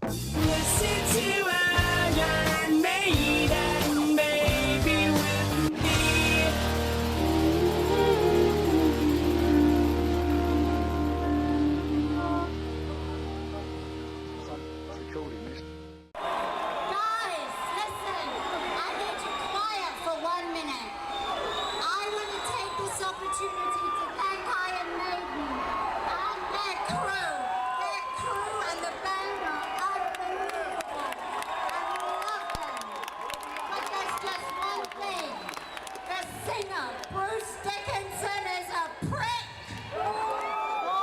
Listen to Iron Maiden, baby, with me. Guys, listen. I need you quiet for 1 minute. I want to take this opportunity to thank Iron Maiden and their crew. Their crew and the band are unbelievable. And we love them. But there's just one thing. The singer, Bruce Dickinson, is a prick.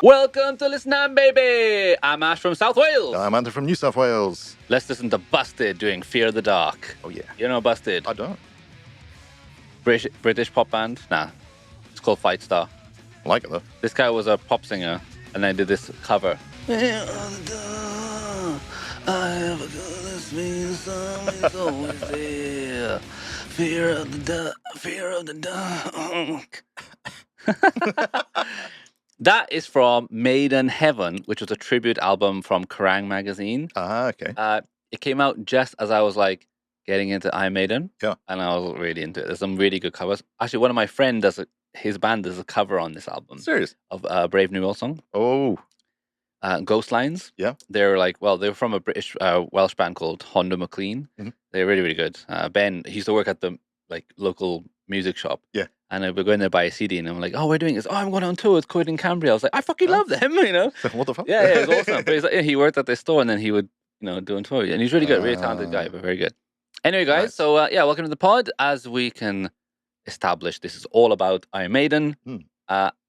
Welcome to Listen Up, baby! I'm Ash from South Wales. I'm Andrew from New South Wales. Let's listen to Busted doing Fear of the Dark. Oh, yeah. You know Busted? I don't. British pop band? Nah. It's called Fight Star. I like it, though. This guy was a pop singer, and then did this cover. Fear of the dark, I have a goodness means something's always there. Fear of the dark. That is from Maiden Heaven, which was a tribute album from Kerrang magazine. Ah, okay. It came out just as I was like getting into Iron Maiden. Yeah. And I was really into it. There's some really good covers. Actually, one of my friends his band does a cover on this album Serious? of Brave New World song. Oh, Ghost Lines. Yeah. They're from a British Welsh band called Honda McLean. Mhm. They're really, really good. Ben, he used to work at the local music shop. Yeah. And we're going there to buy a CD, and I'm like, "Oh, we're doing this. Oh, I'm going on tour with Coed in Cambria." I was like, "I fucking love them," you know. what the fuck? Yeah, it was awesome. But he's like, yeah, he worked at this store, and then he would, do a tour. And he's really good, really talented guy, but very good. Anyway, guys, Nice. so welcome to the pod. As we can establish, this is all about Iron Maiden.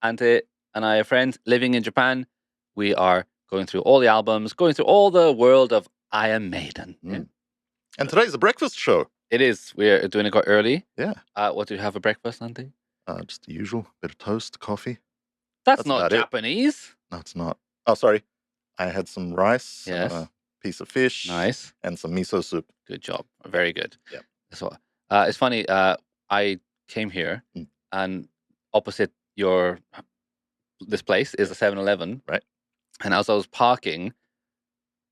Ante and I are friends living in Japan. We are going through all the albums, going through all the world of Iron Maiden. Mm. Yeah? And today's a breakfast show. It is. We're doing it quite early. Yeah. What do you have for breakfast, Ante? Just the usual. Bit of toast, coffee. That's about not it. Japanese. No, it's not. Oh, sorry. I had some rice, Yes. a piece of fish, Nice. and some miso soup. Good job. Very good. Yeah. So, it's funny. I came here, Mm. and opposite this place is a 7-Eleven. Right. And as I was parking,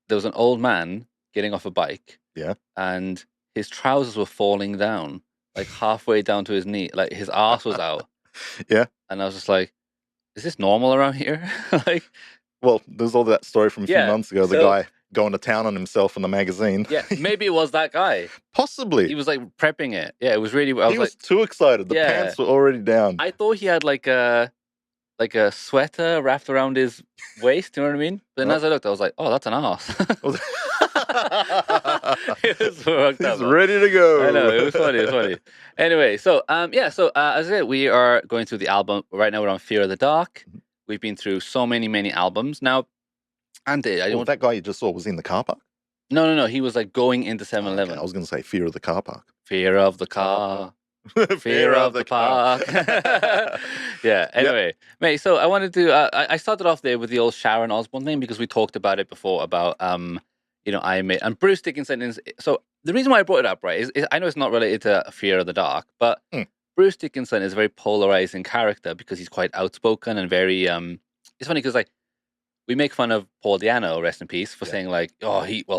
there was an old man getting off a bike. Yeah. And his trousers were falling down, like halfway down to his knee. Like his ass was out. Yeah. And I was just like, is this normal around here? Like, Well, there's all that story from a few Yeah, months ago. The so- guy going to town on himself in the magazine. yeah, maybe it was that guy. Possibly. He was like prepping it. Yeah, it was really. I was He like, was too excited. The Yeah. pants were already down. I thought he had like a sweater wrapped around his waist. You know what I mean? Then Oh. as I looked, I was like, "Oh, that's an ass." Was- It was worked He's out. ready to go. I know, it was funny. It was funny. Anyway, so as I said, we are going through the album right now. We're on Fear of the Dark. Mhm. We've been through so many albums now. Andy, I Well, don't. that guy you just saw was in the car park? No. He was like going into 7-Eleven. Okay, I was going to say Fear of the Car Park. Fear of the car. Fear of the park. Yeah. Anyway, mate. So I wanted to. I started off there with the old Sharon Osbourne thing because we talked about it before about Iron Maiden and Bruce Dickinson is. So the reason why I brought it up, right, is I know it's not related to Fear of the Dark, but Bruce Dickinson is a very polarizing character because he's quite outspoken and very. It's funny because we make fun of Paul Di'Anno, rest in peace, for saying like,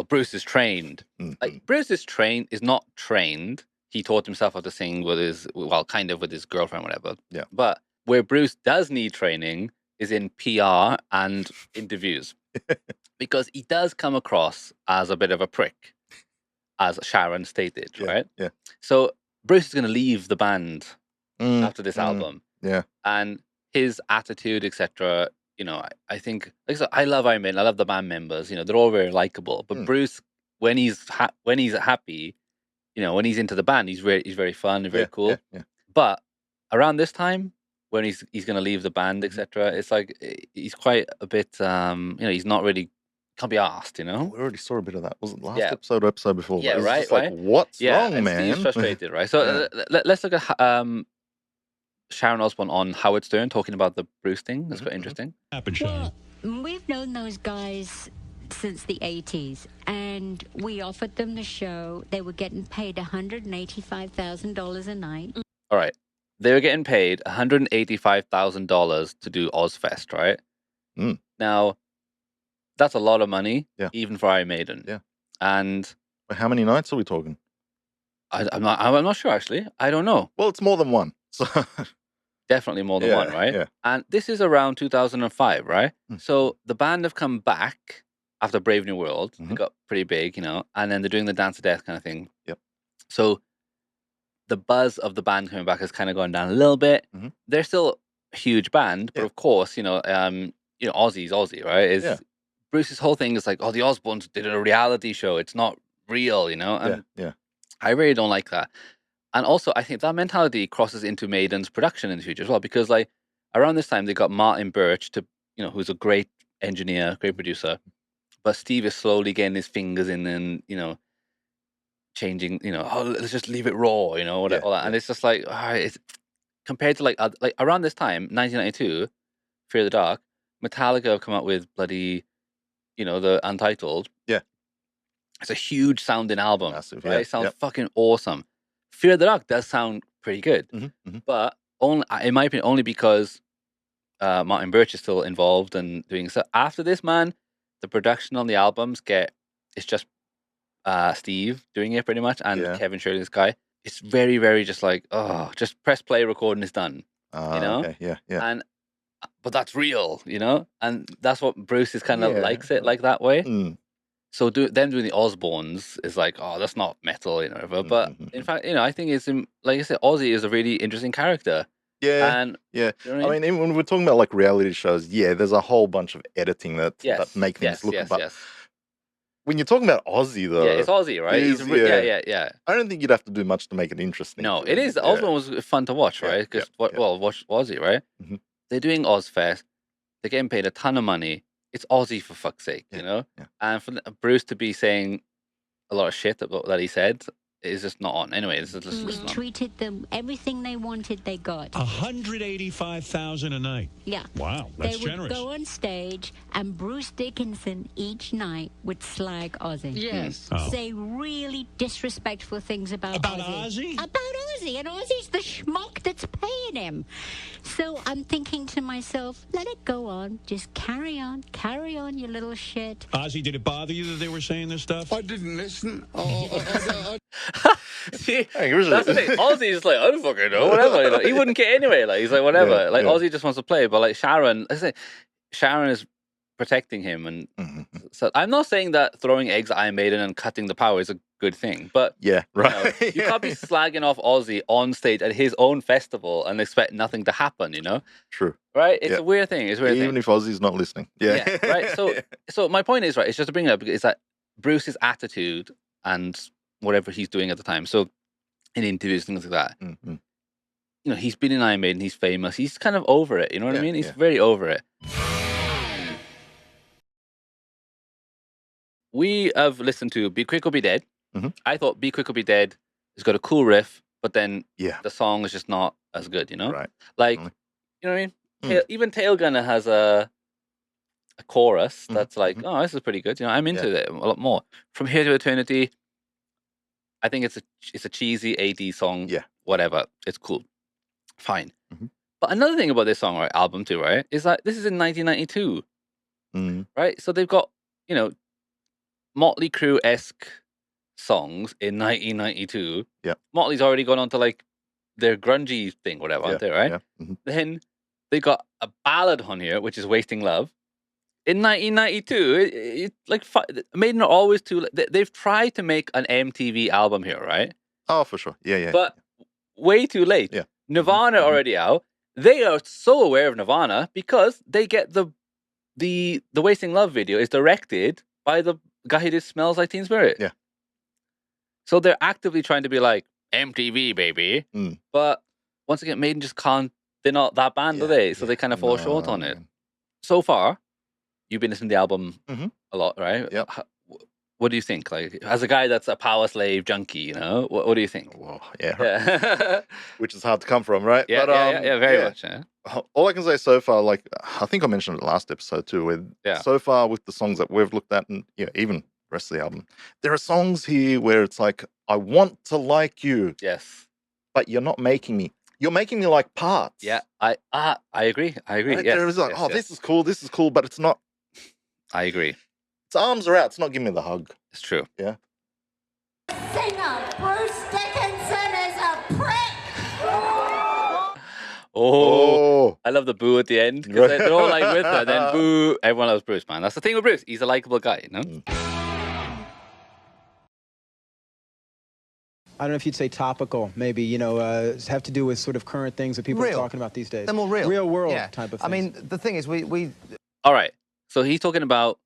Bruce is trained. Mhm. Like Bruce is not trained. He taught himself how to sing with his girlfriend, whatever. Yeah. But where Bruce does need training is in PR and interviews. Because he does come across as a bit of a prick, as Sharon stated, right? Yeah. So Bruce is going to leave the band Mm, after this album. yeah. And his attitude, etc., I think, like I said, I love Iron Maiden. I love the band members. They're all very likable. But Bruce, when he's happy, when he's into the band, he's very fun and very cool. Yeah. But around this time, when he's going to leave the band, etc., it's like he's quite a bit. He's not really can't be asked. We already saw a bit of that. Was it last Yeah. episode or episode before? Yeah, But it's right, just like, right. what's wrong, and man? Steve's frustrated, right? So let's look at Sharon Osbourne on Howard Stern talking about the Bruce thing. That's quite interesting. Well, we've known those guys since the 80s, and we offered them the show. They were getting paid $185,000 a night. All right. They were getting paid $185,000 to do Ozfest, right? Mm. Now, that's a lot of money, Yeah. even for Iron Maiden. Yeah. And But how many nights are we talking? I'm not sure actually. I don't know. Well, it's more than one. So Definitely more than one, right? Yeah. And this is around 2005, right? Mm. So the band have come back after Brave New World. They Mhm. got pretty big, and then they're doing the Dance to Death kind of thing. Yep. So the buzz of the band coming back has kind of gone down a little bit. Mhm. They're still a huge band, but Yeah. of course, Ozzy's Ozzy, right? Yeah. Bruce's whole thing is like, oh, the Osbournes did a reality show. It's not real, And Yeah. I really don't like that. And also, I think that mentality crosses into Maiden's production in the future as well, because like around this time they got Martin Birch who's a great engineer, great producer, but Steve is slowly getting his fingers in and changing. Let's just leave it raw, all that, Yeah. and it's just like it's compared to like around this time, 1992, Fear the Dark, Metallica have come out with bloody, the Untitled. Yeah. It's a huge sounding album, Massive, right? yeah, It sounds yep. fucking awesome. Fear the Dark does sound pretty good, Mhm. but only, in my opinion, only because Martin Birch is still involved and doing stuff. After this, man, the production on the albums it's just Steve doing it pretty much, and Yeah. Kevin Shirley, this guy. It's very, very just like, just press play, record, and it's done. Okay. Yeah. Yeah. And but that's real, and that's what Bruce is kind of Yeah. likes it like that way. Mm. So them doing the Osbournes is like, oh, that's not metal, whatever. But in fact, I think it's like I said, Ozzy is a really interesting character. Yeah. And Yeah. you know what I mean, even when we're talking about like reality shows, there's a whole bunch of editing that make things look. But when you're talking about Ozzy, though, yeah, it's Ozzy, right? Yeah. I don't think you'd have to do much to make it interesting. No, it is. The Osbourne was fun to watch, right? Because watch Ozzy, right? Mhm. They're doing Ozfest. They're getting paid a ton of money. It's Ozzy, for fuck's sake, Yeah. And for Bruce to be saying a lot of shit that he said is just not on. Anyway, it's just listen on. Treated them everything they wanted, they got. 185,000 a night. Yeah. Wow, that's they generous. would go on stage, and Bruce Dickinson each night would slag Ozzy. Yes. Oh. Say really disrespectful things about Ozzy? About Ozzy, and Ozzy's the schmuck that's paying him. So I'm thinking to myself, let it go on. Just carry on, you little shit. Ozzy, did it bother you that they were saying this stuff? I didn't listen. See, Hey, here's that's the thing. Ozzy's like, I don't fucking know, whatever. He wouldn't care anyway. Like he's like, whatever. Yeah, like yeah. Ozzy just wants to play, but like Sharon is protecting him, and Mhm. so I'm not saying that throwing eggs at Iron Maiden and cutting the power is a good thing, but Yeah. Right. you can't be slagging off Ozzy on stage at his own festival and expect nothing to happen. True. Right? It's Yeah. a weird thing. It's a weird Even thing. if Ozzy's not listening. Yeah. Right. So my point is, right, it's just to bring it up, is that Bruce's attitude and whatever he's doing at the time. So in interviews, things like that. Mhm. He's been in Iron Maiden, he's famous, he's kind of over it. You know what I Yeah, mean? He's yeah. very over it. We have listened to Be Quick or Be Dead. Mhm. I thought Be Quick or Be Dead has got a cool riff, but then Yeah. the song is just not as good, Right. Like, Definitely. you know what I mean? Mm. Even Tail Gunner has a chorus that's like, mhm. oh, this is pretty good. I'm into it a lot more. From Here to Eternity, I think it's a cheesy 80s song. Yeah. Whatever. It's cool. Fine. Mhm. But another thing about this song, right, album too, right, is that this is in 1992, Mhm. right? So they've got, Motley Crue-esque songs in 1992. Yeah. Motley's already gone on to like their grungy thing, whatever, aren't they, right? Yeah. Mhm. Then they got a ballad on here, which is Wasting Love. In 1992, it's like Maiden are always too. They've tried to make an MTV album here, right? Oh, for sure. Yeah. But way too late. Yeah. Nirvana Mhm. already out. They are so aware of Nirvana because they get the Wasting Love video is directed by the guy who did Smells Like Teen Spirit. Yeah. So they're actively trying to be like MTV, baby. Mm. But once again, Maiden just can't. They're not that band, are they? So they kind of fall short No, on it. man. So far, you've been listening to the album Mhm. a lot, right? Yep. What do you think? Like, as a guy that's a power slave junkie, what do you think? Whoa, yeah. Yeah, Which is hard to come from, right? yeah, But, yeah, very much. Yeah. All I can say so far, like I think I mentioned it last episode too, with so far with the songs that we've looked at, and even the rest of the album, there are songs here where it's like, I want to like you, Yes. but you're not making me. You're making me like parts. Yeah, I agree. I agree. Right? Yes, There is like, yes, this is cool, but it's not. I agree. Its arms are out. It's not giving me the hug. It's true. Yeah. Singer Bruce Dickinson is a prick. Oh, I love the boo at the end because they're all like with her, then boo. Everyone loves Bruce, man. That's the thing with Bruce. He's a likable guy, you know? I don't know if you'd say topical, maybe, you know, have to do with sort of current things that people are talking about these days. They're more real. Real world type of things. I mean, the thing is, we... All right. So he's talking about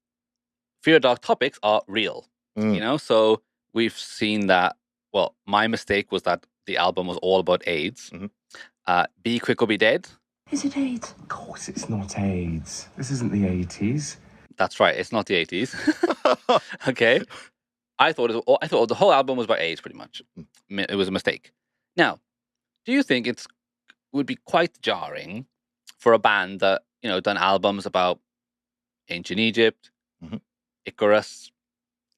Fear Dog topics are real, you know? So we've seen that, well, my mistake was that the album was all about AIDS. Be Quick or Be Dead. Is it AIDS? Of course it's not AIDS. This isn't the 80s. That's right. It's not the 80s. Okay. I thought the whole album was about AIDS, pretty much. It was a mistake. Now, do you think would be quite jarring for a band that, you know, done albums about ancient Egypt, Icarus,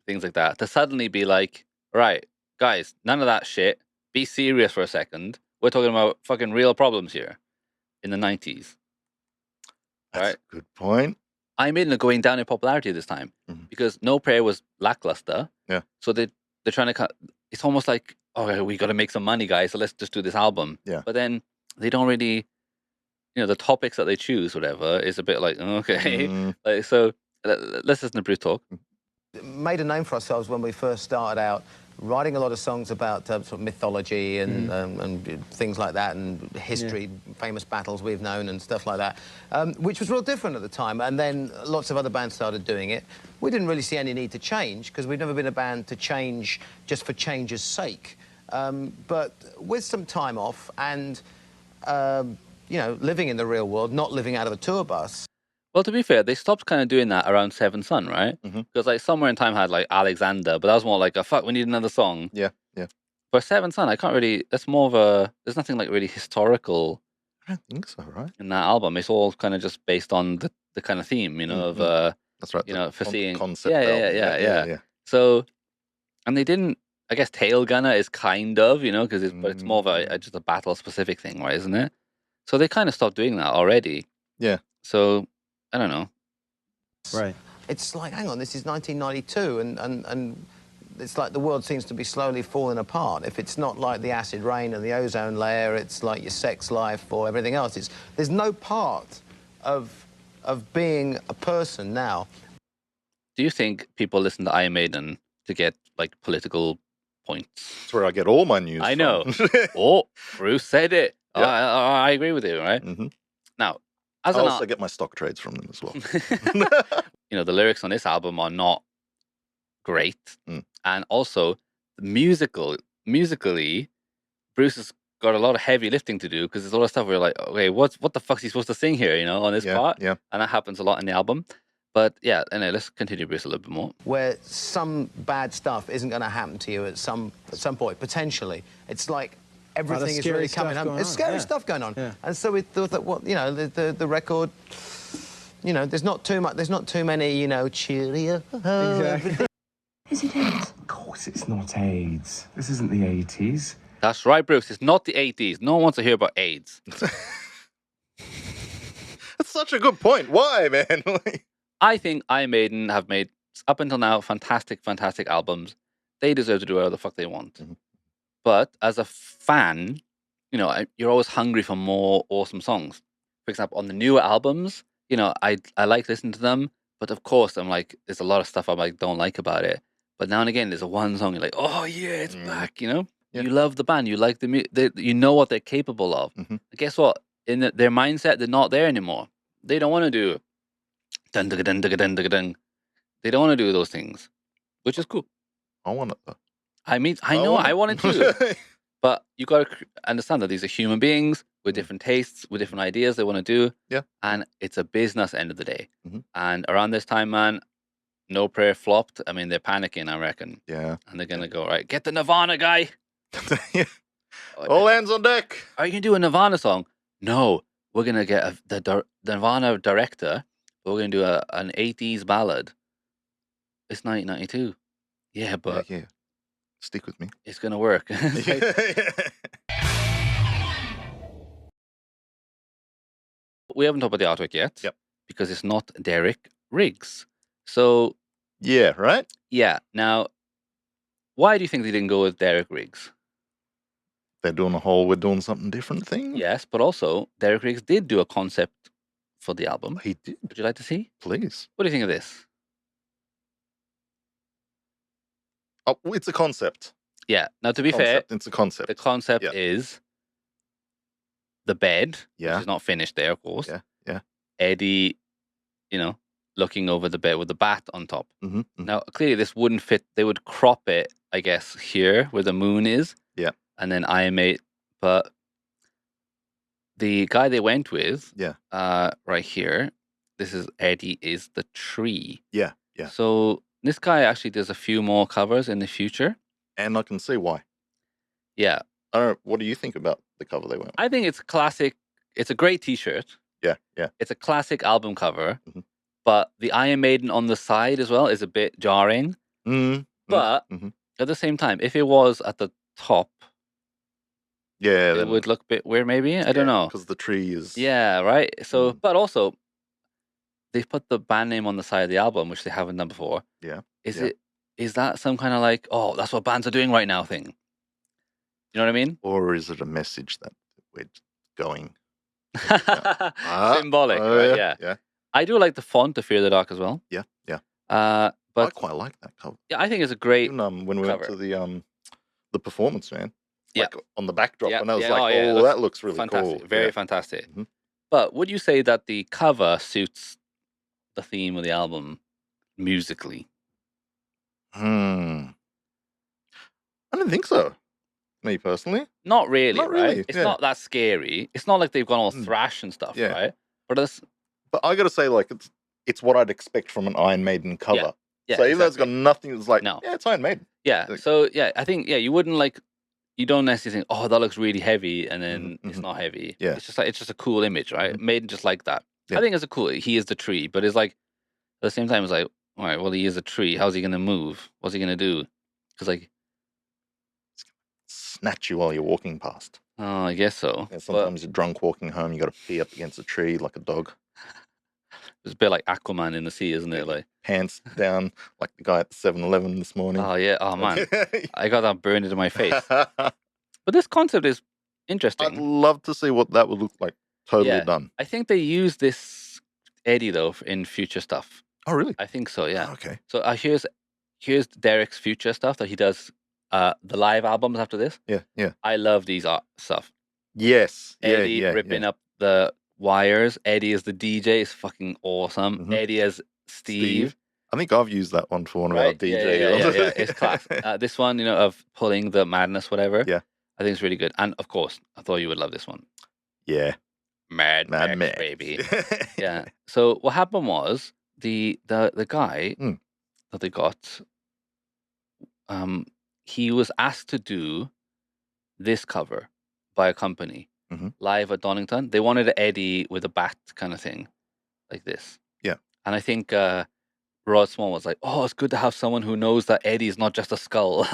things like that, to suddenly be like, right, guys, none of that shit. Be serious for a second. We're talking about fucking real problems here in the 90s. That's a good point. Iron Maiden are going down in popularity this time because No Prayer was lackluster. Yeah. So they're trying to it's almost like, okay, we got to make some money, guys, so let's just do this album. Yeah. But then they don't really, you know, the topics that they choose, whatever, is a bit like, okay. Like, so let's listen to Bruce talk. made a name for ourselves when we first started out, writing a lot of songs about sort of mythology and things like that, and history, famous battles we've known and stuff like that, which was real different at the time. And then lots of other bands started doing it. We didn't really see any need to change, because we've never been a band to change just for change's sake. But with some time off and, you know, living in the real world, not living out of a tour bus. Well, to be fair, they stopped kind of doing that around Seven Son, right? Because like Somewhere in Time had like Alexander, but that was more like a fuck, we need another song. Yeah, yeah. But Seven Son, I can't really. That's more of a. There's nothing like really historical. I don't think so, right? In that album, it's all kind of just based on the kind of theme, you know, of that's right. You know, for seeing concept. Yeah. So, and they didn't. I guess Tail Gunner is kind of, you know, because but it's more of a just a battle specific thing, right? Isn't it? So they kind of stopped doing that already. Yeah. So I don't know. Right. It's like, hang on, this is 1992, and it's like the world seems to be slowly falling apart. If it's not like the acid rain and the ozone layer, it's like your sex life or everything else. There's no part of being a person now. Do you think people listen to Iron Maiden to get like political points? That's where I get all my news. I know. From. Oh, Bruce said it. Yep. I agree with you, right? Now, I also get my stock trades from them as well. You know, the lyrics on this album are not great, and also musically, Bruce has got a lot of heavy lifting to do, because there's a lot of stuff where you're like, okay, what the fuck's he supposed to sing here? You know, on this part, yeah, and that happens a lot in the album. But yeah, anyway, let's continue Bruce a little bit more. Where some bad stuff isn't going to happen to you at some point, potentially. It's like everything is really coming home. There's scary stuff going on. Yeah. And so we thought that, well, you know, the record, you know, there's not too many, you know, cheerio. Exactly. Is it AIDS? Of course it's not AIDS. This isn't the 80s. That's right, Bruce. It's not the 80s. No one wants to hear about AIDS. That's such a good point. Why, man? I think Iron Maiden have made, up until now, fantastic albums. They deserve to do whatever the fuck they want. But as a fan, you know, you're always hungry for more awesome songs. For example, on the newer albums, you know, I like listening to them, but of course, I'm like, there's a lot of stuff I like don't like about it. But now and again, there's a one song you're like, oh yeah, it's back. You know, you love the band, you like the music, you know what they're capable of. And guess what? In their mindset, they're not there anymore. They don't want to do dun dun dun dun dun dun dun. They don't want to do those things, which is cool. I want it though. I mean, I know I want it too. But you got to understand that these are human beings with different tastes, with different ideas they want to do. Yeah. And it's a business end of the day. And around this time, man, No Prayer flopped. I mean, they're panicking, I reckon. Yeah. And they're going to go, right, get the Nirvana guy. All hands on deck. Are you going to do a Nirvana song? No. We're going to get the Nirvana director. We're going to do an 80s ballad. It's 1992. Yeah, but... Yeah. Stick with me. It's going to work. We haven't talked about the artwork yet. Yep. Because it's not Derek Riggs. So. Yeah, right? Yeah. Now, why do you think they didn't go with Derek Riggs? They're doing a whole we're doing something different thing? Yes, but also Derek Riggs did do a concept for the album. He did. Would you like to see? Please. What do you think of this? Oh, it's a concept. Yeah. Now, to be fair, It's a concept. the concept is the bed, which is not finished there, of course. Yeah. Eddie, looking over the bed with the bat on top. Mm-hmm. Now, clearly, this wouldn't fit. They would crop it, I guess, here where the moon is. Yeah. And then Iron Maiden. But the guy they went with, right here, this is Eddie is the tree. Yeah. So this guy actually does a few more covers in the future. And I can see why. Yeah. I don't know. What do you think about the cover they went with? I think it's classic. It's a great T-shirt. Yeah. It's a classic album cover. But the Iron Maiden on the side as well is a bit jarring. But at the same time, if it was at the top, it would look a bit weird maybe. I don't know. Because the tree is... Yeah, right? So, but also, they've put the band name on the side of the album, which they haven't done before. Yeah. Is that some kind of like, oh, that's what bands are doing right now thing? You know what I mean? Or is it a message that we're going? Symbolic, right? Yeah. I do like the font of Fear the Dark as well. Yeah. But I quite like that cover. Yeah, I think it's a great Even, when we went to the performance, man. Yeah. Like on the backdrop, and I was that looks really fantastic. cool. Very fantastic. But would you say that the cover suits the theme of the album musically? I don't think so. Me personally, not really. Not right? really, It's not that scary. It's not like they've gone all thrash and stuff, right? But I got to say, like it's what I'd expect from an Iron Maiden cover. Yeah, so even though it's got nothing, it's like, No. yeah, it's Iron Maiden. Yeah. Like- So I think you wouldn't you don't necessarily think, oh, that looks really heavy, and then it's not heavy. Yeah. It's just a cool image, right? Maiden just like that. Yeah. I think it's a cool. He is the tree, but it's like at the same time, it's like, all right, well, he is a tree. How's he gonna move? What's he gonna do? Because Snatch you while you're walking past. oh, I guess so. Yeah, sometimes you're drunk walking home, you got to pee up against a tree like a dog. It's a bit like Aquaman in the sea, isn't it? Like Pants down like the guy at the 7-Eleven this morning. oh yeah, oh man, I got that burned into my face. But this concept is interesting. I'd love to see what that would look like. Totally done. I think they use this Eddie though in future stuff. Oh really? I think so. Yeah. Okay. So here's Derek's future stuff that he does. The live albums after this. Yeah. I love these stuff. Yes. Eddie ripping up the wires. Eddie as the DJ is fucking awesome. Eddie as Steve. I think I've used that one for one of our Right? DJs. Yeah. It's class. This one, of pulling the madness, whatever. Yeah. I think it's really good. And of course, I thought you would love this one. Yeah. Mad Max, baby. Yeah. So what happened was the guy that they got, he was asked to do this cover by a company live at Donington. They wanted an Eddie with a bat kind of thing, like this. Yeah. And I think Rod Small was like, "Oh, it's good to have someone who knows that Eddie is not just a skull,"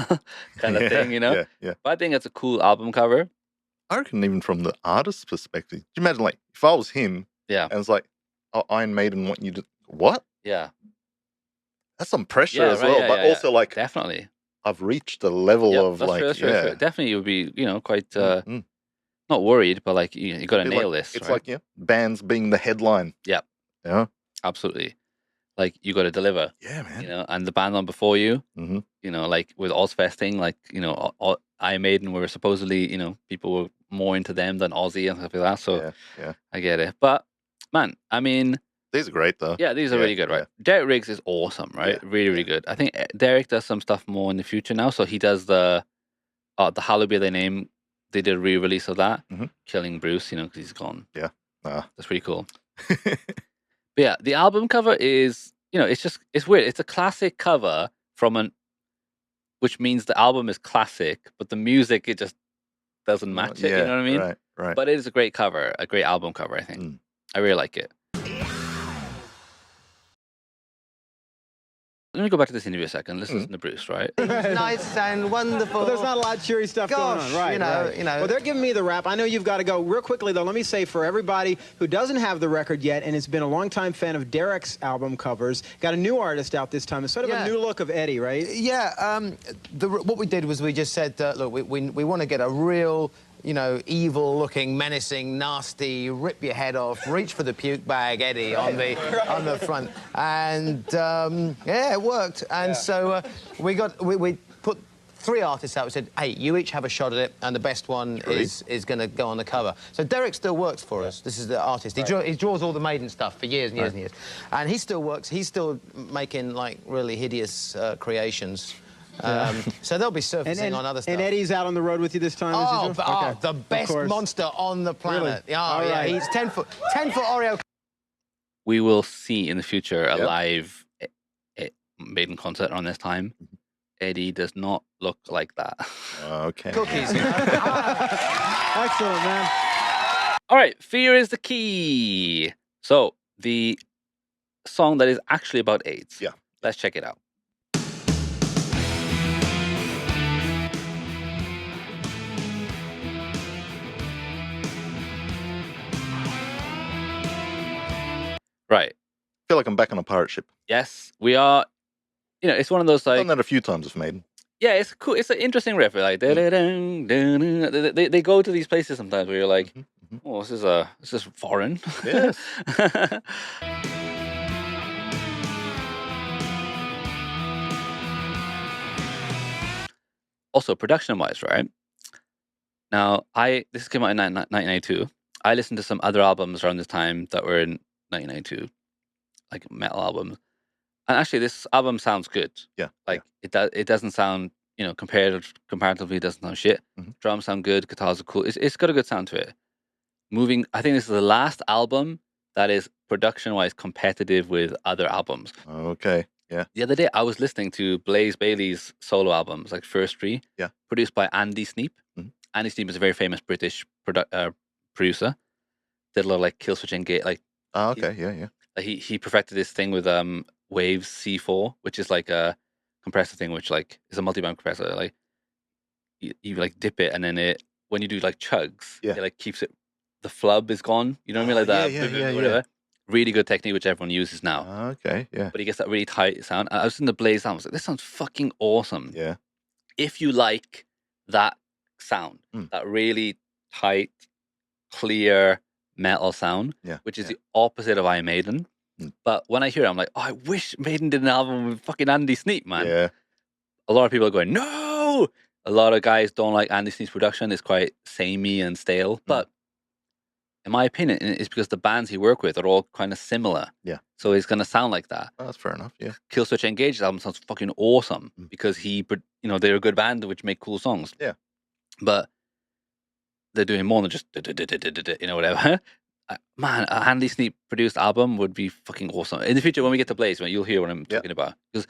kind of thing, Yeah. But I think it's a cool album cover. I reckon even from the artist's perspective, do you imagine like if I was him, Yeah. and it's like, oh, Iron Maiden want you to what? Yeah. That's some pressure Yeah, as right, well, yeah, but yeah, also like Definitely. I've reached a level Yep, of that's like true, that's true, that's true. Definitely, you would be, quite mm. not worried, but like you got to Be nail like- this. It's right? like bands being the headline. Yeah. Yeah. Absolutely. Like you got to deliver. Yeah, man. And the band on before you, Mhm. like with Ozfesting, like Iron Maiden were supposedly, people were more into them than Ozzy and stuff like that. So Yeah. I get it. But man, I mean, These are great though. yeah, these are really good, right? Derek Riggs is awesome, right? Really, really good. I think Derek does some stuff more in the future now. So he does the Hallowed Be Thy Name. They did a re-release of that, Killing Bruce, because he's gone. Yeah. That's pretty cool. But yeah, the album cover is, it's weird. It's a classic cover which means the album is classic, but the music, it just doesn't match it. You know what I mean? Right. But it is a great cover, a great album cover, I think. I really like it. let me go back to this interview a second. Let's listen to Bruce, right? Nice and wonderful. Well, there's not a lot of cheery stuff going on, right? You know. Well, they're giving me the rap. I know you've got to go. Real quickly, though, let me say for everybody who doesn't have the record yet and has been a longtime fan of Derek's album covers, got a new artist out this time. It's sort of a new look of Eddie, right? Yeah. What we did was we just said, look, we want to get a real, you know, evil-looking, menacing, nasty, rip your head off, reach for the puke bag Eddie on the front, and yeah, it worked. And so we put 3 artists out. We said, hey, you each have a shot at it, and the best one is going to go on the cover. So Derek still works for us. This is the artist. He draws all the Maiden stuff for years and years and years, and he still works. He's still making like really hideous creations. So they'll be surfacing on other stuff. And Eddie's out on the road with you this time? The best monster on the planet. Really? Yeah, he's 10 foot Oreo. We will see in the future a live Maiden concert around this time. Eddie does not look like that. Okay. Cookies. Excellent, man. All right, Fear is the Key. So, the song that is actually about AIDS. Yeah. Let's check it out. Right. I feel like I'm back on a pirate ship. Yes, we are. You know, it's one of those like. Done that a few times with Maiden. Yeah, it's cool. It's an interesting riff. Like they go to these places sometimes where you're like, oh, this is foreign. Yes. Also, production-wise, right? Now, this came out in 1992. I listened to some other albums around this time that were in 1992, like metal albums. And actually, this album sounds good. Yeah. Like it doesn't sound, you know, comparatively, it doesn't sound shit. Drums sound good. Guitars are cool. It's got a good sound to it. I think this is the last album that is production-wise competitive with other albums. Okay. Yeah. The other day, I was listening to Blaze Bayley's solo albums, like First Tree, produced by Andy Sneap. Andy Sneap is a very famous British producer. Did a lot of like Killswitch Engage, like. Oh, okay. Yeah. He perfected this thing with Waves C4, which is like a compressor thing, which like is a multi-band compressor. Like you like dip it, and then when you do like chugs, it like keeps it. The flub is gone. You know what I mean, like that. Yeah. Really good technique, which everyone uses now. Okay. Yeah. But he gets that really tight sound. I was in the Blaze sound. I was like, this sounds fucking awesome. Yeah. If you like that sound, that really tight, clear metal sound, which is the opposite of Iron Maiden. But when I hear it, I'm like, oh, I wish Maiden did an album with fucking Andy Sneap, man. Yeah. A lot of people are going, no! A lot of guys don't like Andy Sneap's production. It's quite samey and stale. But in my opinion, it's because the bands he worked with are all kind of similar. Yeah. So he's going to sound like that. Oh, that's fair enough, yeah. Killswitch Engage's album sounds fucking awesome because they're a good band which make cool songs. Yeah. But they're doing more than just, whatever. Man, a Andy Sneap produced album would be fucking awesome. In the future, when we get to Blaze, you'll hear what I'm talking about. Because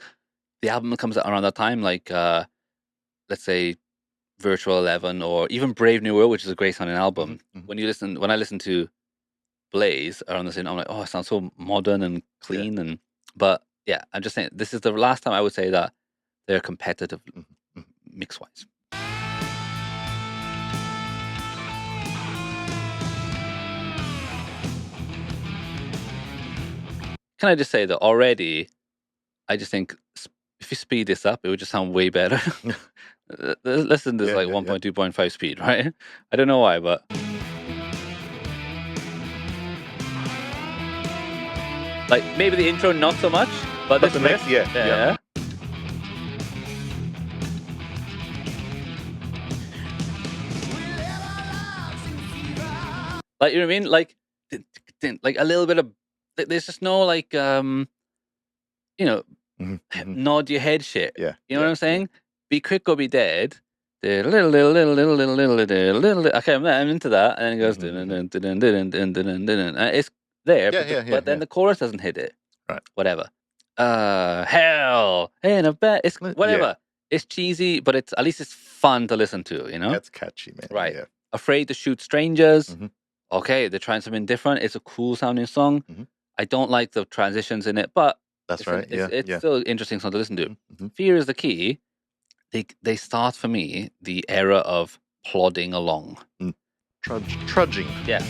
the album that comes out around that time, like, let's say, Virtual 11 or even Brave New World, which is a great sounding album. When I listen to Blaze around the same, I'm like, oh, it sounds so modern and clean. But yeah, I'm just saying, this is the last time I would say that they're competitive mix-wise. Can I just say that already, I just think if you speed this up, it would just sound way better. Listen to this 1.2.5 speed, right? I don't know why, but... Like, maybe the intro not so much, but this next, yeah. Like, you know what I mean? Like a little bit of... There's just no, like, nod your head shit. Yeah. You know what I'm saying? Be quick or be dead. Okay, I'm into that. And then it goes... It's there, but then the chorus doesn't hit it. Right. Whatever. Hell in a bed. It's whatever. Yeah. It's cheesy, but at least it's fun to listen to, you know? That's catchy, man. Right. Yeah. Afraid to Shoot Strangers. Okay, they're trying something different. It's a cool sounding song. I don't like the transitions in it, but That's right. It's still an interesting song to listen to. Mm-hmm. Fear is the Key. They start for me the era of plodding along. Trudging. Yeah.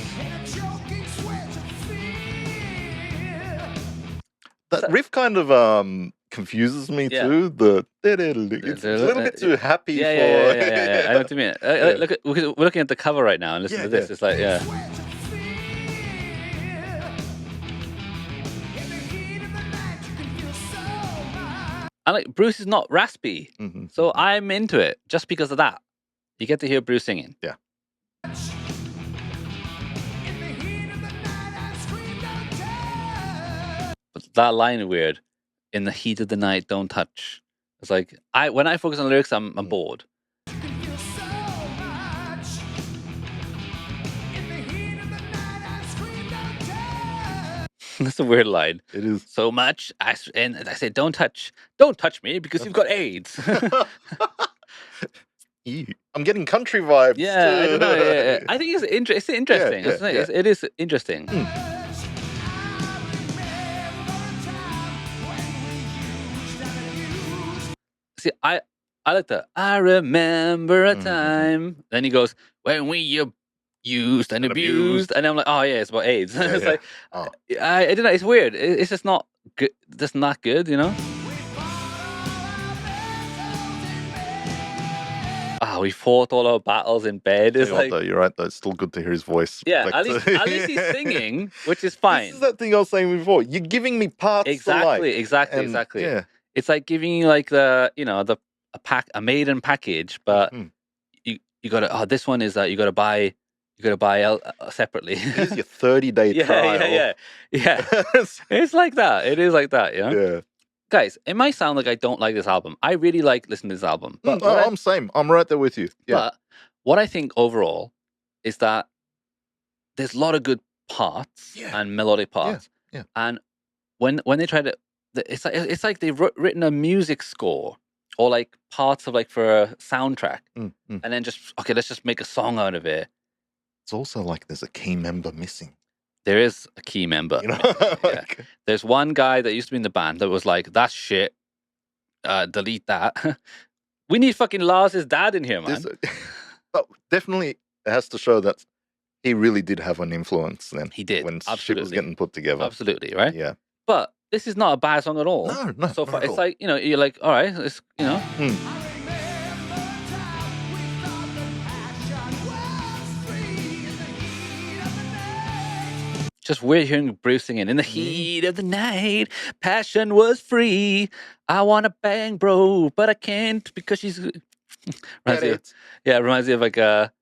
That riff kind of confuses me too. It's a little bit too happy for. Yeah. I know what you mean. We're looking at the cover right now and listen to this. It's like And like Bruce is not raspy, so I'm into it just because of that. You get to hear Bruce singing. Yeah. But that line is weird. In the heat of the night, don't touch. It's like when I focus on the lyrics, I'm bored. That's a weird line. It is. So much. And I say, don't touch me because you've got AIDS. I'm getting country vibes. Yeah, I don't know. Yeah. I think it's interesting. It is interesting. See, I like that. I remember a time. Then he goes, when we used and abused. And I'm like, oh, yeah, it's about AIDS. It's like, I don't know. It's weird. It's just not good. Just not good, you know? We fought all our battles in bed. It's like, though, you're right, though. It's still good to hear his voice. Yeah, at least he's singing, which is fine. This is that thing I was saying before. You're giving me parts Exactly. Yeah. It's like giving you like a Maiden package, but you gotta. This one is that you gotta buy separately. Here's your 30-day trial. Yeah. It's like that. It is like that. Yeah. Guys, it might sound like I don't like this album. I really like listening to this album. But I'm same. I'm right there with you. Yeah. But what I think overall is that there's a lot of good parts and melodic parts. Yeah. And when they try to, it's like they've written a music score or like parts of like for a soundtrack, and then let's just make a song out of it. It's also like there's a key member missing. There is a key member. You know? There's one guy that used to be in the band that was like, that's shit. Delete that. We need fucking Lars's dad in here, man. Definitely it has to show that he really did have an influence then. He did. When shit was getting put together. Absolutely, right? Yeah. But this is not a bad song at all. No. So far, it's like, you're like, all right, it's, Just weird hearing Bruce singing, in the heat of the night, passion was free. I want to bang, bro, but I can't because she's... reminds me of like a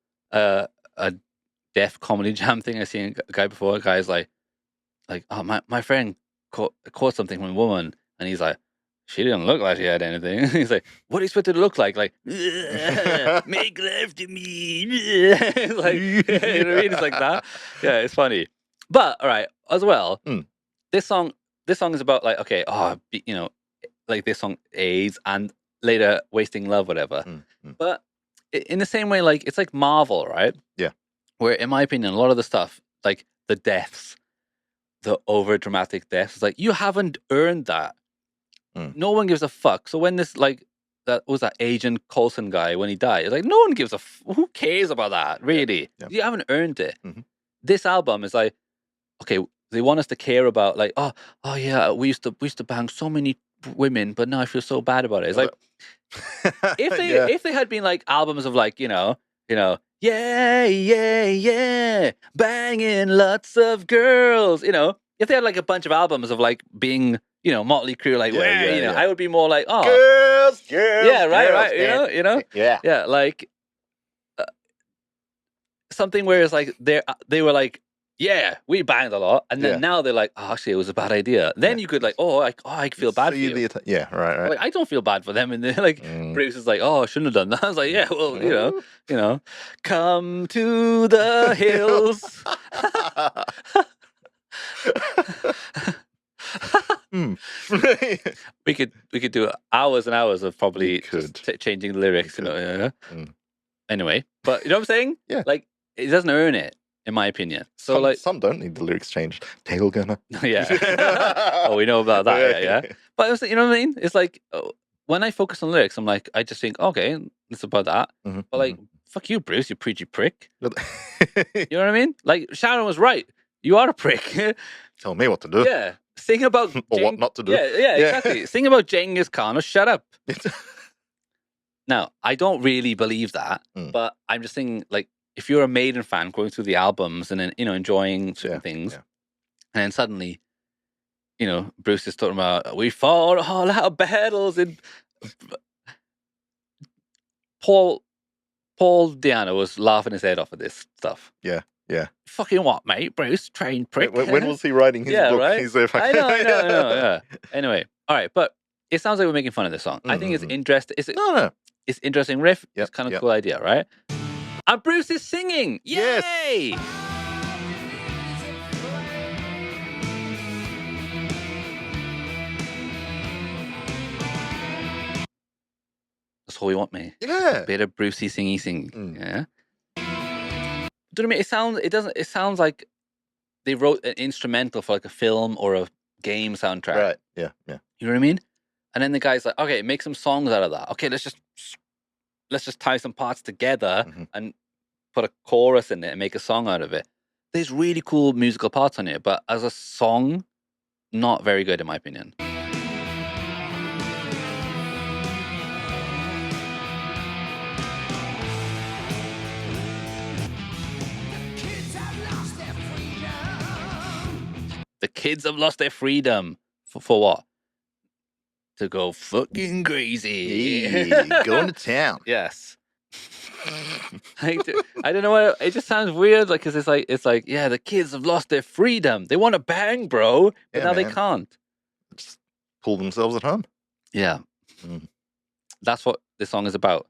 Def Comedy Jam thing I seen a guy before. A guy's like, oh, my friend caught something from a woman, and he's like, she didn't look like she had anything. He's like, what do you expect it to look like? Like, make love to me. Like, you know what I mean? It's like that. Yeah, it's funny. But all right, as well, this song is about like, okay, like this song AIDS and later wasting love, whatever. But in the same way, like it's like Marvel, right? Yeah. Where, in my opinion, a lot of the stuff, like the deaths, the over dramatic deaths, it's like you haven't earned that. No one gives a fuck. So when this that was that Agent Coulson guy when he died, it's like no one gives who cares about that, really? Yeah. You haven't earned it. This album is like, okay, they want us to care about like, oh yeah, we used to bang so many women, but now I feel so bad about it. It's like if they had been like albums of like, yeah, banging lots of girls, if they had like a bunch of albums of like being, Motley Crue, like, I would be more like, oh, girls, yeah, right, girls, yeah, like something where it's like they were like, yeah, we banged a lot, and then now they're like, oh, actually, it was a bad idea. Then you could like, I feel bad for you. Right. Like, I don't feel bad for them, and they're like, Bruce is like, oh, I shouldn't have done that. I was like, yeah, well, come to the hills. We could do hours and hours of probably changing the lyrics. Anyway, but you know what I'm saying? Yeah. Like, it doesn't earn it. in my opinion. So some don't need the lyrics changed. Tail gunner. Yeah. Oh, we know about that. Yeah. But it's, you know what I mean? It's like when I focus on lyrics, I'm like, I just think, okay, it's about that. Mm-hmm, but like, fuck you, Bruce, you preachy prick. You know what I mean? Like Sharon was right. You are a prick. Tell me what to do. Yeah. Sing about or what not to do. Yeah, exactly. Sing about Genghis Khan or shut up. Now, I don't really believe that, but I'm just saying, like, if you're a Maiden fan going through the albums and then, you know, enjoying certain things, and then suddenly, you know, Bruce is talking about, we fought all our battles in... Paul Diano was laughing his head off at this stuff. Yeah. Fucking what, mate? Bruce, trained prick. When was he writing his book? Right? He's there I know, yeah. Anyway, all right, but it sounds like we're making fun of this song. I think it's interesting. No. It's interesting riff. It's kind of cool idea, right? And Bruce is singing. Yay! Yes. That's all we want, mate. Yeah. A bit of Brucey sing. Yeah. Do you know what I mean? It sounds like they wrote an instrumental for like a film or a game soundtrack. Right. Yeah. You know what I mean? And then the guy's like, okay, make some songs out of that. Okay, let's just tie some parts together and put a chorus in it and make a song out of it. There's really cool musical parts on it, but as a song, not very good in my opinion. The kids have lost their freedom. For what? To go fucking crazy. Going to town. Yes. I don't know why it just sounds weird, like, because it's like, yeah, the kids have lost their freedom. They want to bang, bro, but now they can't. Just pull themselves at home. Yeah. That's what this song is about.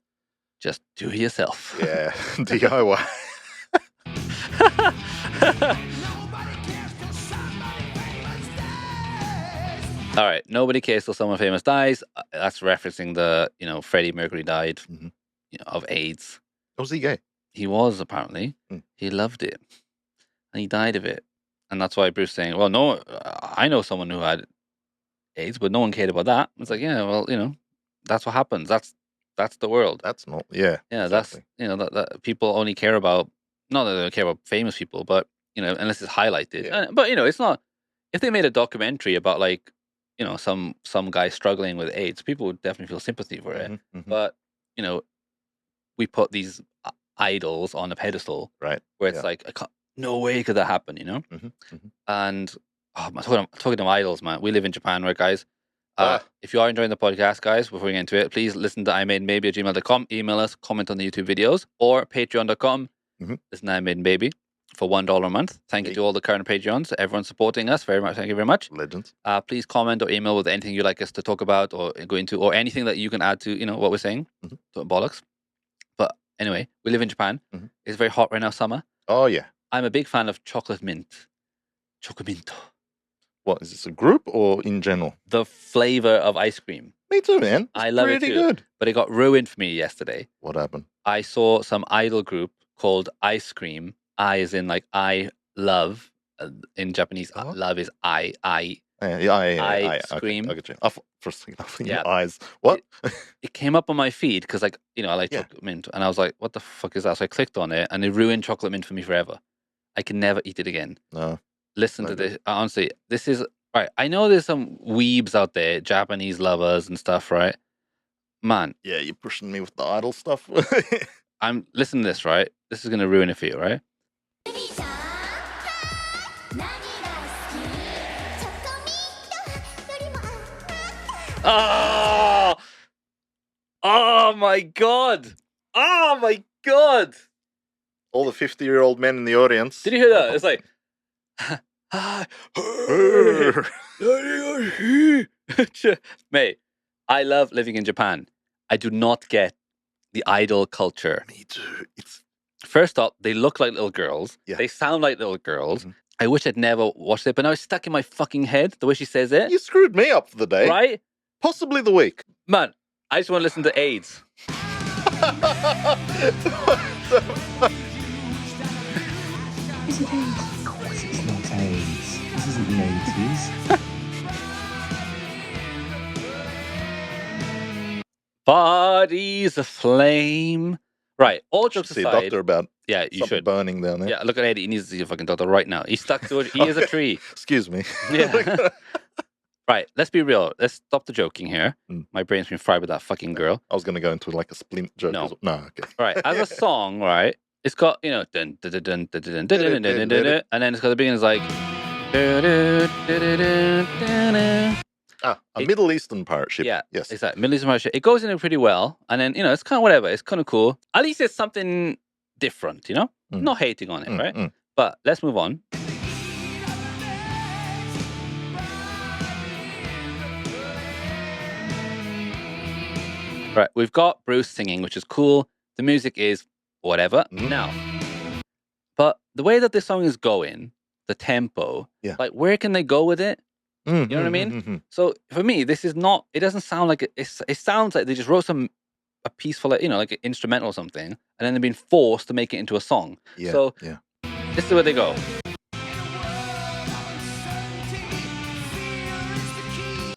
Just do it yourself. Yeah. DIY. All right, nobody cares till someone famous dies. That's referencing the, you know, Freddie Mercury died, you know, of AIDS. Was he gay? He was, apparently. He loved it, and he died of it, and that's why Bruce saying, "Well, no, I know someone who had AIDS, but no one cared about that." It's like, yeah, well, you know, that's what happens. That's the world. That's not, yeah. Exactly. That's, you know, that people only care about, not that they don't care about famous people, but, you know, unless it's highlighted. Yeah. But, you know, it's not, if they made a documentary about, like, you know, some guy struggling with AIDS, people would definitely feel sympathy for it. But, you know, we put these idols on a pedestal, right? Where it's like, no way could that happen, you know? And I'm talking to idols, man. We live in Japan, right, guys? If you are enjoying the podcast, guys, before we get into it, please listen to ironmaidenbaby@gmail.com. Email us, comment on the YouTube videos, or patreon.com. Listen to Iron Maiden Baby for $1 a month. Thank you to all the current Patreons, everyone supporting us very much. Thank you very much. Legends. Please comment or email with anything you'd like us to talk about or go into, or anything that you can add to, you know, what we're saying. Bollocks. But anyway, we live in Japan. It's very hot right now, summer. Oh, yeah. I'm a big fan of chocolate mint. Chocominto. What, is this a group or in general? The flavor of ice cream. Me too, man. I love it too. Good. But it got ruined for me yesterday. What happened? I saw some idol group called Ice Cream. I is in like I love. In Japanese, love is I. Ice cream. Okay. First thing, your eyes. What? It came up on my feed because, like, you know, I like chocolate mint, and I was like, "What the fuck is that?" So I clicked on it, and it ruined chocolate mint for me forever. I can never eat it again. No. Listen to this. Honestly, this is right. I know there's some weebs out there, Japanese lovers and stuff, right? Man. Yeah, you're pushing me with the idol stuff. Listen to this, right? This is gonna ruin it for you, right? Oh my god! Oh my god! All the 50-year-old men in the audience. Did you hear that? It's like, mate, I love living in Japan. I do not get the idol culture. Me too. First off, they look like little girls. Yeah. They sound like little girls. I wish I'd never watched it, but now it's stuck in my fucking head, the way she says it. You screwed me up for the day. Right? Possibly the week. Man, I just want to listen to AIDS. Is it AIDS? Of course it's not AIDS. This isn't the 80s. Bodies aflame. Right, all jokes See a aside. doctor about Yeah, you should. burning down there. Yeah, look at Eddie. He needs to see a fucking doctor right now. He's stuck to it. He is a tree. Excuse me. Yeah. Right, let's be real. Let's stop the joking here. My brain's been fried with that fucking girl. I was going to go into like a splint joke. No. No, okay. Right, as a song, right, it's got, you know, dun, dun, dun, dun, dun, dun, dun, dun, dun, dun, dun, and then it's got the beginning is like. A Middle Eastern pirate ship. Yeah, yes. Exactly. Middle Eastern pirate ship. It goes in there pretty well, and then, you know, it's kind of whatever. It's kind of cool. At least it's something different, you know? Not hating on it, right? But let's move on. Right, we've got Bruce singing, which is cool. The music is whatever. Now, but the way that this song is going, the tempo, like, where can they go with it? You know what I mean? So for me, this is not. It doesn't sound like it sounds like they just wrote a piece for, like, you know, like an instrumental or something, and then they've been forced to make it into a song. Yeah. So this is where they go.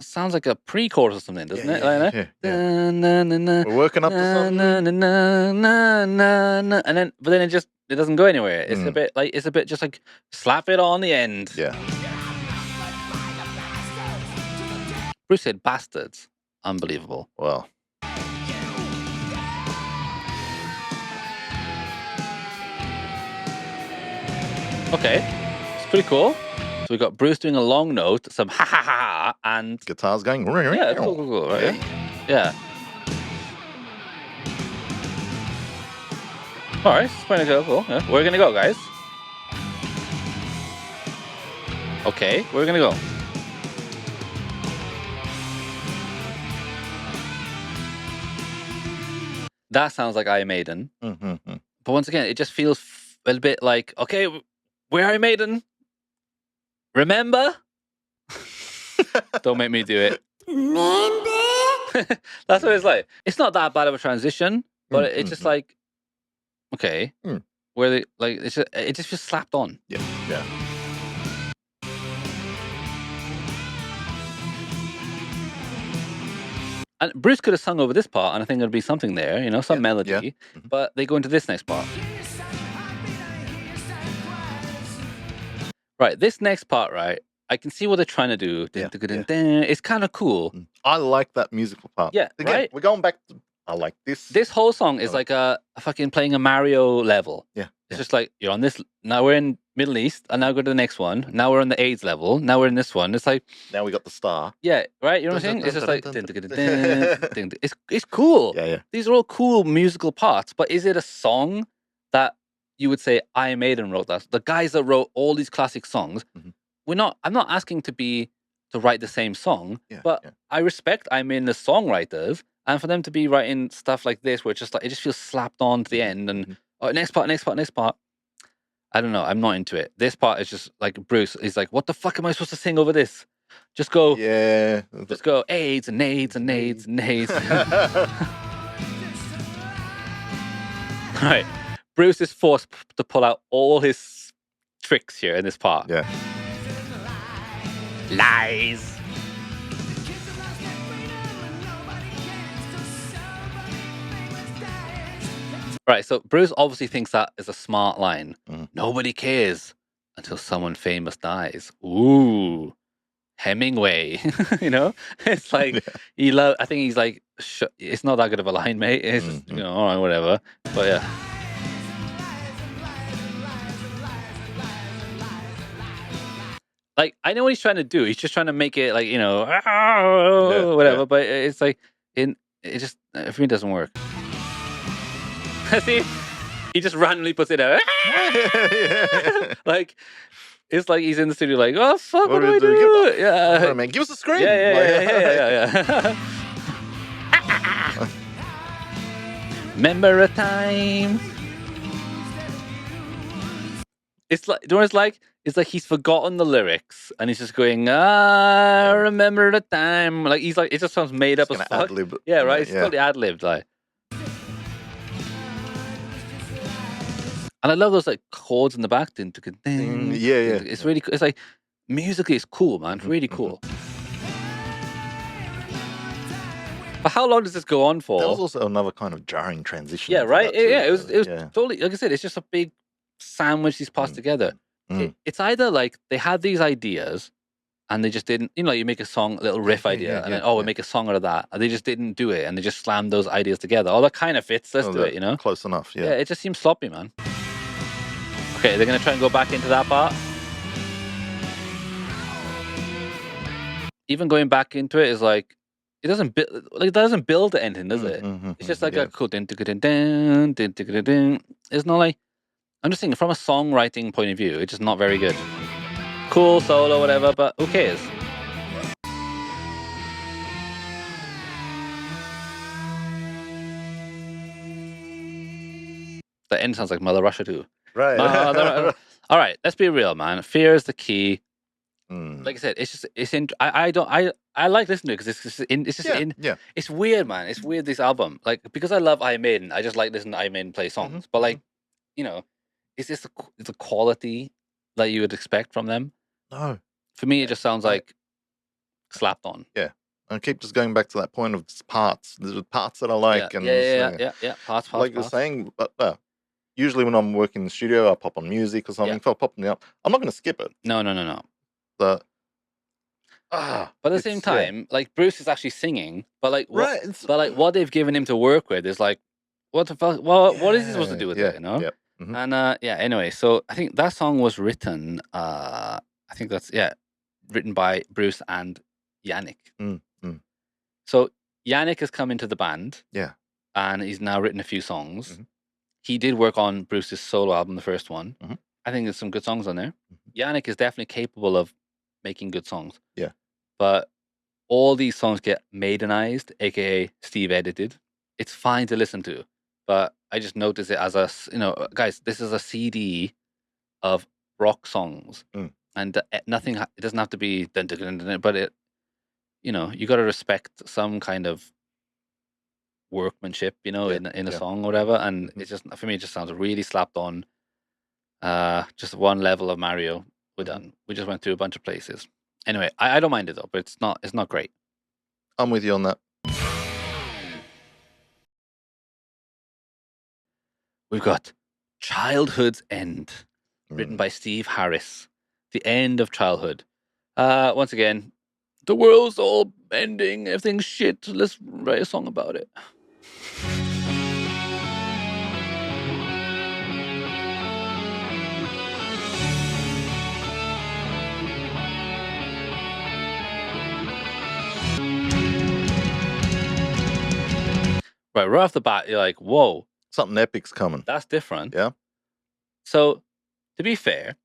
Sounds like a pre-chorus or something, doesn't it? Like, We're working up to something. and then, but then it doesn't go anywhere. It's a bit like just like slap it on the end. Yeah. Bruce said bastards. Unbelievable. Well. Okay. It's pretty cool. So we got Bruce doing a long note, some ha ha ha, and guitars going. Yeah, cool, right? Yeah. All right, it's going to go. Cool. Yeah. We're gonna go, guys. Okay, we're gonna go. That sounds like Iron Maiden. But once again, it just feels a little bit like, okay, we're Iron Maiden. Remember? Don't make me do it. Remember? That's what it's like. It's not that bad of a transition, but it's just like, okay, where they like it just feels slapped on. Yeah, yeah. And Bruce could have sung over this part, and I think there'd be something there, you know, some melody. But they go into this next part. Right, this next part, right? I can see what they're trying to do. It's kind of cool. I like that musical part. Yeah, Again, right? we're going back to. I like this. This whole song is like a fucking playing a Mario level. Yeah. It's just like, you're on this. Now we're in Middle East, and now go to the next one. Now we're on the AIDS level. Now we're in this one. It's like. Now we got the star. Yeah, right? You know what I'm saying? It's just like. It's cool. Yeah, yeah. These are all cool musical parts, but is it a song that you would say Iron Maiden wrote that? The guys that wrote all these classic songs, I'm not asking to write the same song, but I respect Iron Maiden, the songwriters, and for them to be writing stuff like this, where it's just like, it just feels slapped on to the end, and next part. I don't know. I'm not into it. This part is just like Bruce is like, what the fuck am I supposed to sing over this? Just go. Yeah. Just go AIDS and AIDS and AIDS and AIDS. Right. Bruce is forced to pull out all his tricks here in this part. Yeah. Lies. Right, so Bruce obviously thinks that is a smart line. Nobody cares until someone famous dies. Ooh, Hemingway. You know, it's like I think he's like, it's not that good of a line, mate. It's just, you know, all right, whatever. But yeah. Like, I know what he's trying to do. He's just trying to make it like, you know, whatever. But it's like, it just, for me, it doesn't work. See, he just randomly puts it out. Like, it's like he's in the studio, like, oh fuck, what do I do? Yeah, man, give us a scream. Yeah. Remember a time. It's like, do you know what it's like? It's like he's forgotten the lyrics and he's just going, remember the time. Like, he's like, it just sounds made up as fuck. Ad-lib. Yeah, right. It's totally ad-libbed, like. And I love those like chords in the back. Yeah. It's really, it's like musically, it's cool, man. It's really cool. But how long does this go on for? That was also another kind of jarring transition. Yeah, right. Yeah, it was yeah. totally, like I said, it's just a big sandwich these parts together. It's either like they had these ideas and they just didn't, you know, you make a song, a little riff idea, and then, we'll make a song out of that. And they just didn't do it, and they just slammed those ideas together. Oh, that kind of fits. Let's do it, you know? Close enough, yeah. Yeah, it just seems sloppy, man. Okay, they're going to try and go back into that part. Even going back into it is like, it doesn't build the ending, does it? It's just like a cool din. It's not like, I'm just thinking from a songwriting point of view, it's just not very good. Cool solo, whatever, but who cares? The end sounds like Mother Russia too. Right. All right, let's be real, man. Fear is the key. Like I said, I like listening to it because it's weird, man. It's weird, this album. Like, because I love Iron Maiden, I just like listening to Iron Maiden play songs. But like, you know, is this the quality that you would expect from them? No. For me, it just sounds like slapped on. Yeah. I keep just going back to that point of parts. There's parts that I like. Parts. Like you're saying, but usually when I'm working in the studio, I pop on music or something. If I pop them up, I'm not going to skip it. No. But at the same time, like Bruce is actually singing, but like what they've given him to work with is like, what the fuck? What is he supposed to do with it? You know? And anyway, so I think that song was written. I think that's written by Bruce and Yannick. So Yannick has come into the band. Yeah. And he's now written a few songs. He did work on Bruce's solo album, the first one. I think there's some good songs on there. Yannick is definitely capable of making good songs. Yeah. But all these songs get Maidenized, aka Steve edited. It's fine to listen to, but I just notice it as guys, this is a CD of rock songs. And nothing, it doesn't have to be, but it, you know, you got to respect some kind of workmanship, you know, in a song or whatever. And it just, for me, it just sounds really slapped on. Just one level of Mario, we're done. We just went through a bunch of places. Anyway, I don't mind it though, but it's not great. I'm with you on that. We've got Childhood's End, written by Steve Harris. The end of childhood. Once again, the world's all ending, everything's shit. Let's write a song about it. Right off the bat, you're like, whoa. Something epic's coming. That's different. Yeah. So, to be fair,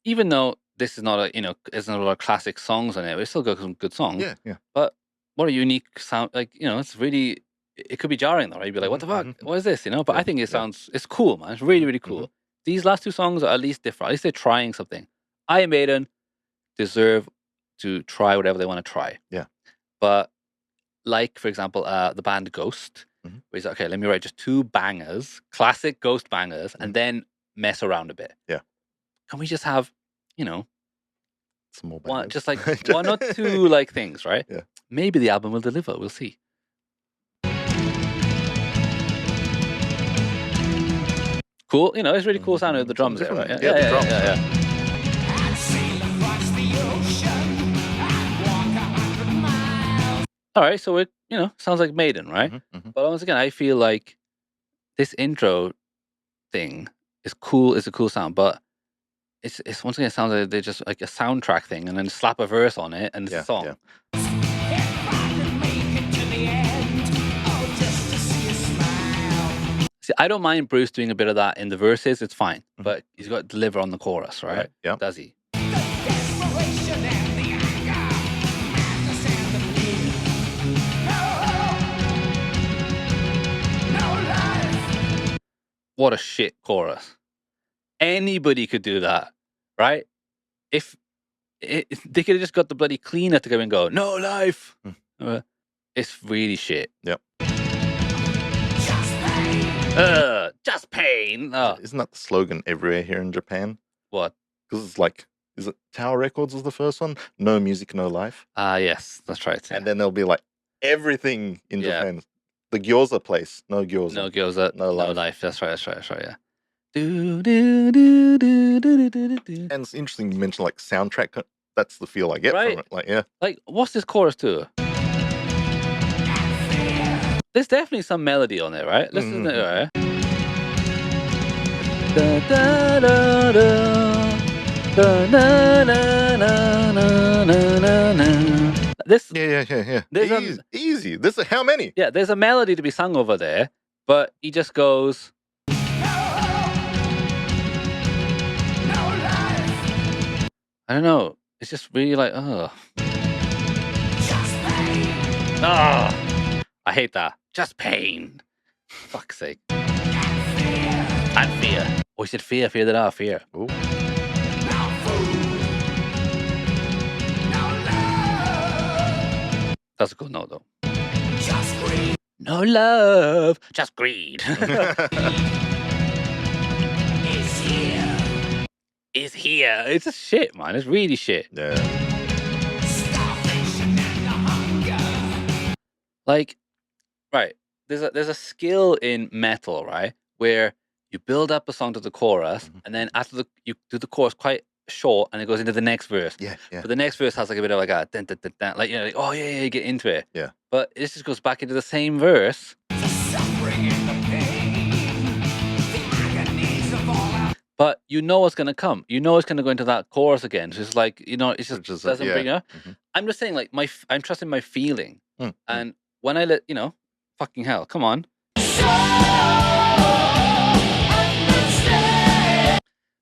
even though this is not there's not a lot of classic songs on it, we still got some good songs. Yeah. But what a unique sound, like, you know, it's really, it could be jarring though, right? You'd be like, what the fuck? What is this, you know? But I think it sounds, it's cool, man. It's really, really cool. These last two songs are at least different. At least they're trying something. Iron Maiden deserve to try whatever they want to try. Yeah. But like, for example, the band Ghost, where he's like, okay, let me write just two bangers, classic Ghost bangers, and then mess around a bit. Yeah. Can we just have, you know, some more one, just like one or two like things, right? Yeah. Maybe the album will deliver. We'll see. Cool. You know, it's really cool sound of the drums there, right? Yeah, the drums. Yeah. All right, so it, you know, sounds like Maiden, right? But once again, I feel like this intro thing is cool. It's a cool sound, but it's once again, it sounds like they're just like a soundtrack thing, and then slap a verse on it, and it's a song. Yeah. See, I don't mind Bruce doing a bit of that in the verses. It's fine, but he's got to deliver on the chorus, right? Yeah. Does he? What a shit chorus. Anybody could do that, right? If they could have just got the bloody cleaner to go and go, no life. It's really shit. Yep. Just pain. Oh. Isn't that the slogan everywhere here in Japan? What? Because it's like, is it Tower Records was the first one? No music, no life. Yes, that's right. Yeah. And then there'll be like everything in Japan. The gyoza place, no gyoza. No gyoza, no life. That's right, yeah. And it's interesting you mentioned like soundtrack. That's the feel I get from it. Like, Like, what's this chorus to? There's definitely some melody on there, right? Listen to it, right? Da, da, da, da. Da, na, na, na, na, na, na. This, yeah. There's Easy. This is how many? Yeah, there's a melody to be sung over there, but he just goes. I don't know. It's just really like, oh. I hate that. Just pain. Fuck's sake. And fear. Oh, he said fear that I fear. Ooh. That's a good note, though. Just greed. No love, just greed. Is here. It's a shit, man. It's really shit. Yeah. Like, right. There's a skill in metal, right, where you build up a song to the chorus, and then after you do the chorus quite short, and it goes into the next verse. Yeah. But the next verse has like a bit of like a dun, dun, dun, dun, like, you know, like, oh yeah, you get into it. Yeah. But this just goes back into the same verse. But you know what's gonna come. You know it's gonna go into that chorus again. So it's like, you know, it just doesn't bring it up. I'm just saying, like, I'm trusting my feeling, and when I let, you know, fucking hell, come on.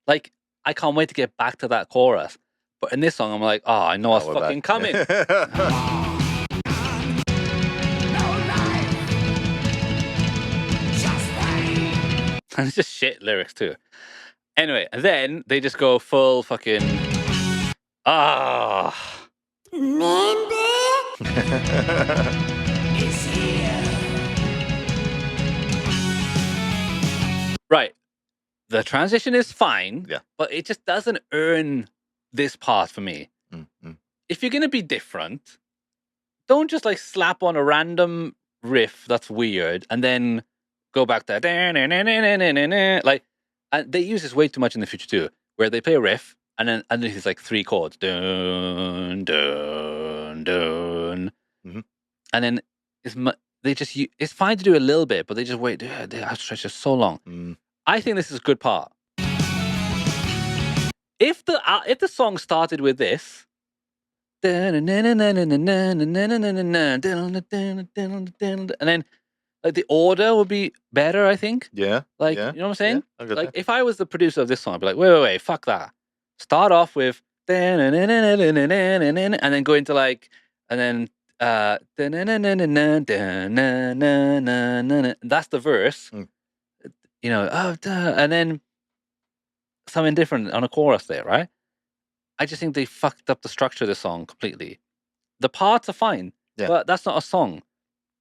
Like, I can't wait to get back to that chorus. But in this song, I'm like, oh, I know what's fucking coming. And it's just shit lyrics too. Anyway, and then they just go full fucking Right. The transition is fine, but it just doesn't earn this part for me. If you're gonna be different, don't just like slap on a random riff that's weird and then go back to like, and they use this way too much in the future too, where they play a riff and then underneath it's like 3 chords, dun dun dun, and then it's fine to do a little bit, but they just wait. They stretch it so long. I think this is a good part. If the song started with this. And then like the order would be better, I think. Yeah. Like, you know what I'm saying? Yeah, like if I was the producer of this song, I'd be like, wait, fuck that. Start off with and then go into like, and then that's the verse. You know, and then something different on a chorus there, right? I just think they fucked up the structure of the song completely. The parts are fine, but that's not a song.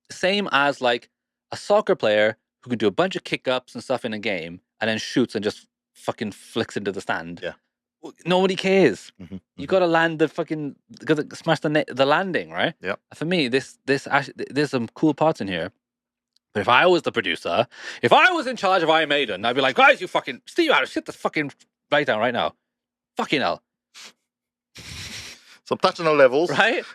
Same as like a soccer player who can do a bunch of kick-ups and stuff in a game and then shoots and just fucking flicks into the stand. Yeah. Nobody cares. You got to land the fucking, got to smash the landing, right? Yeah. For me, actually, there's some cool parts in here. But if I was the producer, if I was in charge of Iron Maiden, I'd be like, guys, you fucking, Steve Harris, sit the fucking right down right now. Fucking hell. So I'm touching on levels. Right?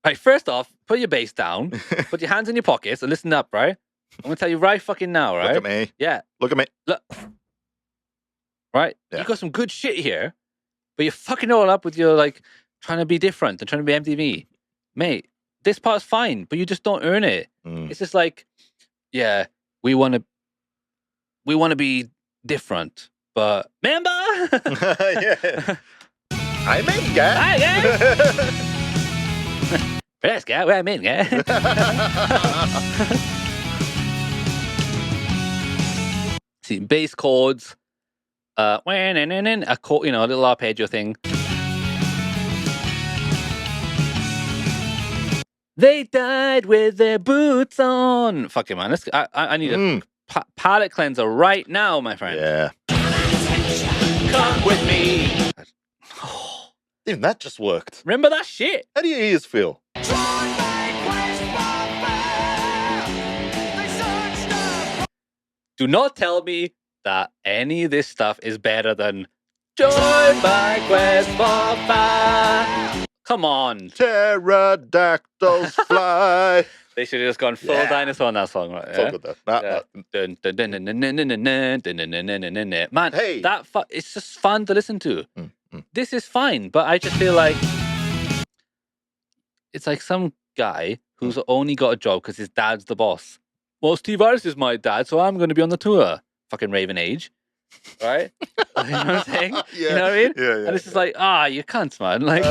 Right, first off, put your bass down, put your hands in your pockets and listen up, right? I'm going to tell you right fucking now, right? Look at me. Yeah. Look at me. Look. Right? Yeah. You got some good shit here, but you're fucking it all up with your, like, trying to be different and trying to be MTV. Mate, this part's fine, but you just don't earn it. It's just like, yeah, we want to be different, but remember? Yeah. I'm in, guy. Hi, guys. Let's go. I'm in, guy. See, bass chords, a chord, a little arpeggio thing. They died with their boots on. Fuck it, man. I need to palate cleanser right now, my friend. Yeah. Come with me. Even that just worked. Remember that shit? How do your ears feel? Do not tell me that any of this stuff is better than Join my quest for fire. Come on. Pterodactyls fly. They should have just gone full dinosaur on that song, right? It's all good though. Man, Hey. it's just fun to listen to. This is fine, but I just feel like it's like some guy who's only got a job because his dad's the boss. Well, Steve Harris is my dad, so I'm going to be on the tour. Fucking Raven Age. Right? You know what I'm saying? Yeah. You know what I mean? Yeah. And it's just like, you can't, man. Like,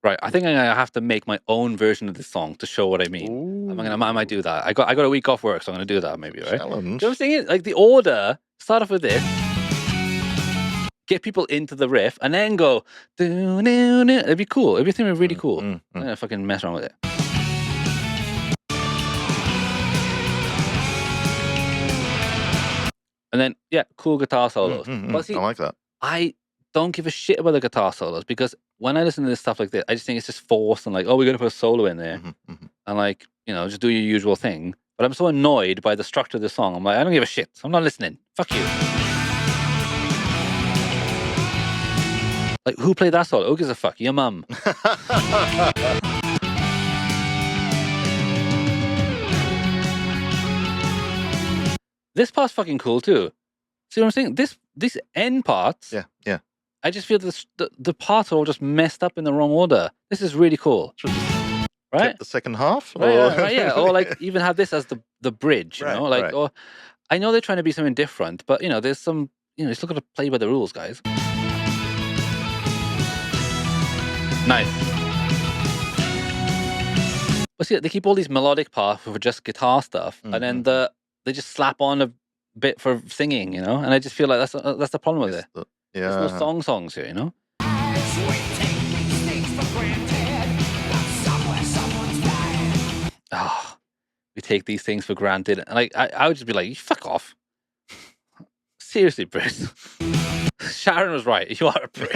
right, I think I'm gonna have to make my own version of this song to show what I mean. I might do that. I got a week off work, so I'm gonna do that maybe, right? Challenge. You know what I'm saying? Like the order, start off with this, get people into the riff, and then go. It'd be cool. Everything would be really cool. I'm gonna fucking mess around with it. And then, cool guitar solos. But see, I like that. I don't give a shit about the guitar solos because when I listen to this stuff like this, I just think it's just forced and like, we're going to put a solo in there. And like, just do your usual thing. But I'm so annoyed by the structure of the song. I'm like, I don't give a shit. I'm not listening. Fuck you. Like, who played that solo? Who gives a fuck? Your mum. This part's fucking cool too. See what I'm saying? These end parts. Yeah. I just feel the parts are all just messed up in the wrong order. This is really cool. Right? Kept the second half? Right, yeah. Or like even have this as the bridge, you know? Like, right. or I know they're trying to be something different, but there's some, you still got to play by the rules, guys. Nice. But see, they keep all these melodic parts for just guitar stuff, and then they just slap on a bit for singing, and I just feel like that's the problem with it. There's no songs here, we take these things for granted. And like I would just be like, fuck off. Seriously, Bruce. Sharon was right. You are a prick.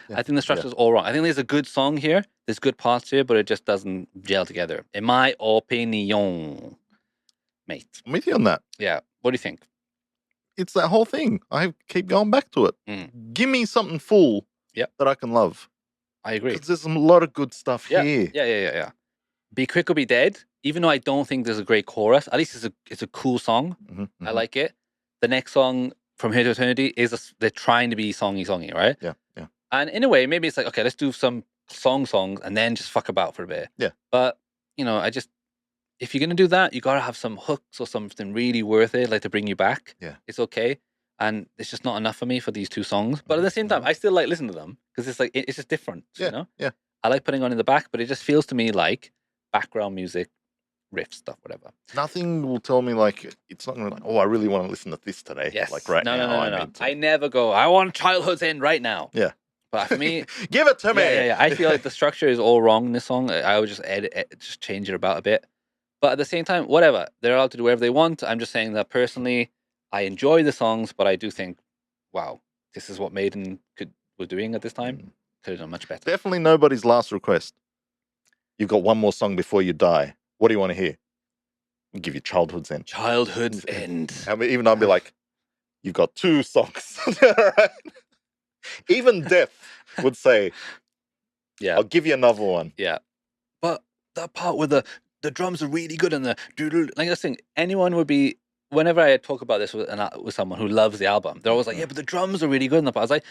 I think the structure's all wrong. I think there's a good song here. There's good parts here, but it just doesn't gel together. In my opinion, mate. I'm with you on that. Yeah. What do you think? It's that whole thing. I keep going back to it. Give me something full that I can love. I agree. Because there's a lot of good stuff here. Yeah. Be Quick or Be Dead. Even though I don't think there's a great chorus, at least it's a cool song. I like it. The next song, From Here to Eternity, they're trying to be songy, right? Yeah. And in a way, maybe it's like, okay, let's do some songs and then just fuck about for a bit. Yeah. But, if you're going to do that, you got to have some hooks or something really worth it, like to bring you back. Yeah. It's okay. And it's just not enough for me for these two songs. But at the same time, I still like listening to them because it's like, it's just different, Yeah. I like putting on in the back, but it just feels to me like background music, riff stuff, whatever. Nothing will tell me like, it's not going to be like, I really want to listen to this today. Yes. Like right now. No. I never go, I want Childhood's End right now. Yeah. But for me, give it to me. Yeah. I feel like the structure is all wrong in this song. I would just just change it about a bit. But at the same time, whatever. They're allowed to do whatever they want. I'm just saying that personally, I enjoy the songs, but I do think, wow, this is what Maiden were doing at this time. Could have done much better. Definitely nobody's last request. You've got one more song before you die. What do you want to hear? I'll give you Childhood's End. Childhood's End. I mean, even I'll be like, you've got two songs. Right? Even Death would say, I'll give you another one. Yeah. But that part where the drums are really good and the doodle, like this thing, anyone would be, whenever I talk about this with someone who loves the album, they're always like, but the drums are really good in the part. I was like,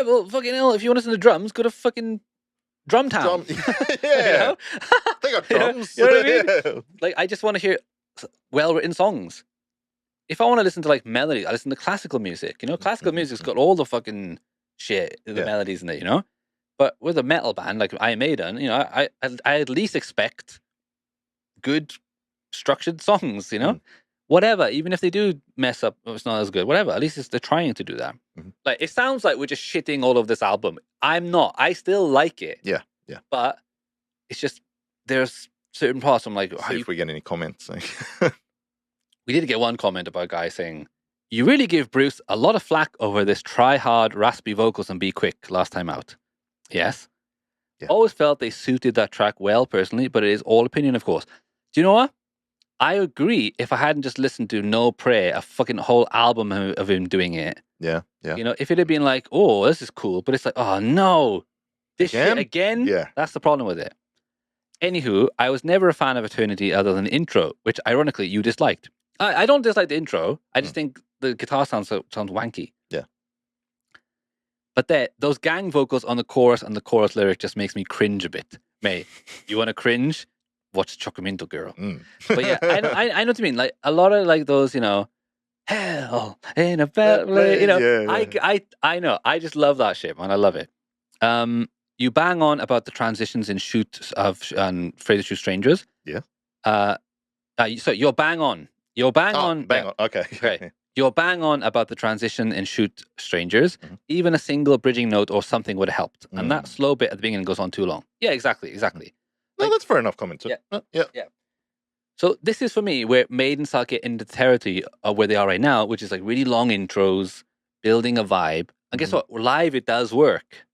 well, fucking hell, if you want to listen to drums, go to fucking Drumtown. Yeah. They got drums. You know what I mean? Like, I just want to hear well-written songs. If I want to listen to like melodies, I listen to classical music. Classical music's got all the fucking shit, the melodies in it, But with a metal band like Iron Maiden, I at least expect good structured songs, whatever. Even if they do mess up, it's not as good. Whatever. At least they're trying to do that. Mhm. Like it sounds like we're just shitting all of this album. I'm not. I still like it. Yeah. But it's just there's certain parts I'm like, See if we get any comments. we did get one comment about a guy saying, "You really give Bruce a lot of flack over this try hard, raspy vocals and be quick last time out." Yes. Yeah. Always felt they suited that track well personally, but it is all opinion, of course. Do you know what? I agree if I hadn't just listened to No Prayer, a fucking whole album of him doing it. Yeah. You know, if it had been like, oh, this is cool, but it's like, oh no, this shit again? Yeah. That's the problem with it. Anywho, I was never a fan of Eternity other than the intro, which ironically you disliked. I don't dislike the intro. I just think the guitar sounds wanky. Yeah. But those gang vocals on the chorus and the chorus lyric just makes me cringe a bit. Mate, you want to cringe? Watch Chocominto Girl. But yeah, I know what you mean. Like a lot of like those, you know, hell in a bad way. You know, yeah. I know. I just love that shit, man. I love it. You bang on about the transitions in Shoot and Afraid to Shoot Strangers. Yeah. So you're bang on. You're bang on. Bang on. Okay. You're bang on about the transition in Shoot Strangers. Even a single bridging note or something would have helped. And that slow bit at the beginning goes on too long. Yeah, exactly. No, that's fair enough comment too. Yeah. So this is for me where Maiden start get into the territory of where they are right now, which is like really long intros, building a vibe. And guess what? Live, it does work.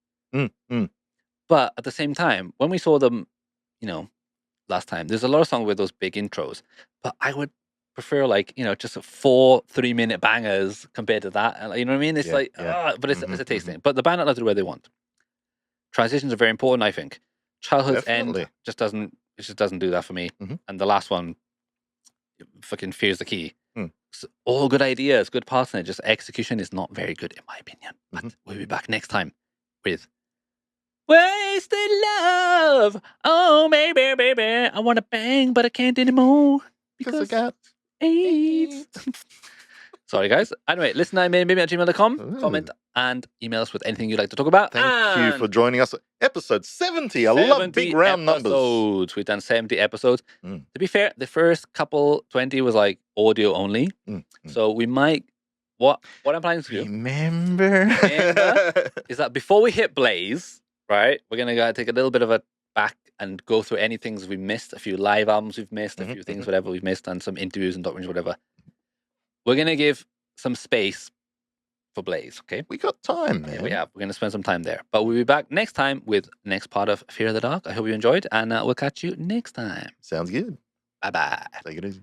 But at the same time, when we saw them, you know, last time, there's a lot of songs with those big intros. But I would prefer like, you know, just 4 3-minute bangers compared to that. And you know what I mean? It's but it's a taste thing. But the band allowed to do where they want. Transitions are very important, I think. Childhood's End just doesn't do that for me. And the last one fucking Fear's the Key. So all good ideas, good parts in it. Just execution is not very good in my opinion. But we'll be back next time with Wasted Love. Oh, baby, I want to bang, but I can't anymore because I got AIDS. Sorry, guys. Anyway, listen to maybe@gmail.com. Comment and email us with anything you'd like to talk about. Thank you for joining us. Episode 70. I love big round numbers. We've done 70 episodes. To be fair, the first couple 20 was like audio only. So we might... What I'm planning to do... Remember is that before we hit Blaze, right, we're going to take a little bit of a back and go through any things we missed, a few live albums we've missed, a few things, whatever we've missed, and some interviews and documentaries, whatever. We're going to give some space for Blaze, okay? We got time, man. Yeah, we have. We're going to spend some time there. But we'll be back next time with next part of Fear of the Dark. I hope you enjoyed, and we'll catch you next time. Sounds good. Bye-bye. Take it easy.